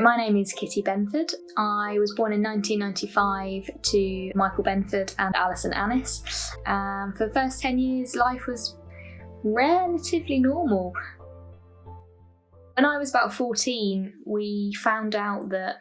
My name is Kitty Benford. I was born in 1995 to Michael Benford and Alison Annis. For the first 10 years, life was relatively normal. When I was about 14, we found out that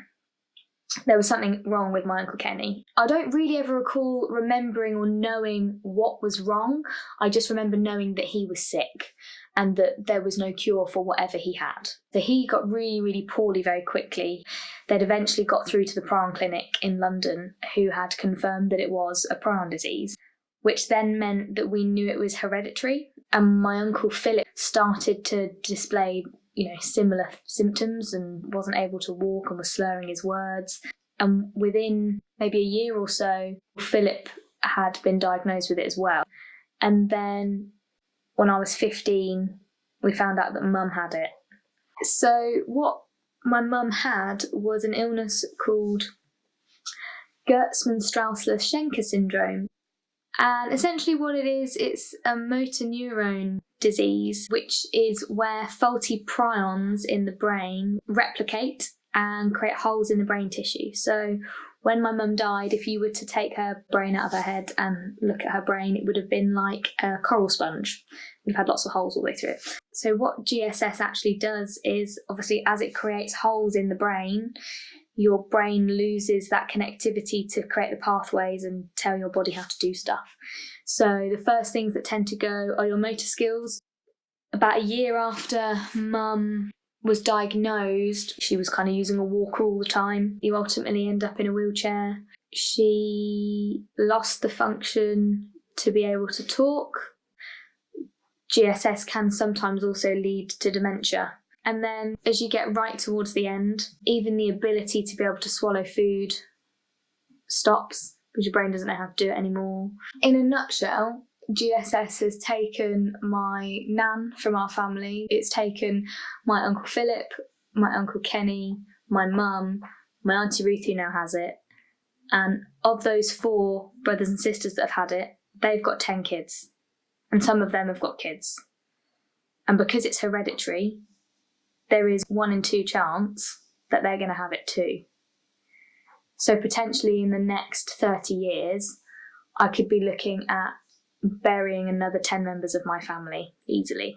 there was something wrong with my Uncle Kenny. I don't really ever recall remembering or knowing what was wrong. I just remember knowing that he was sick and that there was no cure for whatever he had. So he got really, really poorly very quickly. They'd eventually got through to the prion clinic in London, who had confirmed that it was a prion disease, which then meant that we knew it was hereditary. And my Uncle Philip started to display similar symptoms and wasn't able to walk and was slurring his words. And within maybe a year or so, Philip had been diagnosed with it as well. And then when I was 15, we found out that Mum had it. So what my mum had was an illness called Gertzmann-Straussler-Schenker syndrome. And essentially what it is, it's a motor neuron disease, which is where faulty prions in the brain replicate and create holes in the brain tissue. So when my mum died, if you were to take her brain out of her head and look at her brain, it would have been like a coral sponge. We've had lots of holes all the way through it. So what GSS actually does is, obviously, as it creates holes in the brain, your brain loses that connectivity to create the pathways and tell your body how to do stuff. So the first things that tend to go are your motor skills. About a year after Mum was diagnosed, she was kind of using a walker all the time. You ultimately end up in a wheelchair. She lost the function to be able to talk. GSS can sometimes also lead to dementia. And then as you get right towards the end, even the ability to be able to swallow food stops because your brain doesn't know how to do it anymore. In a nutshell, GSS has taken my nan from our family. It's taken my Uncle Philip, my Uncle Kenny, my mum, my Auntie Ruth, who now has it. And of those 4 brothers and sisters that have had it, they've got 10 kids. And some of them have got kids. And because it's hereditary, there is 1 in 2 chance that they're going to have it too. So potentially in the next 30 years, I could be looking at burying another 10 members of my family easily.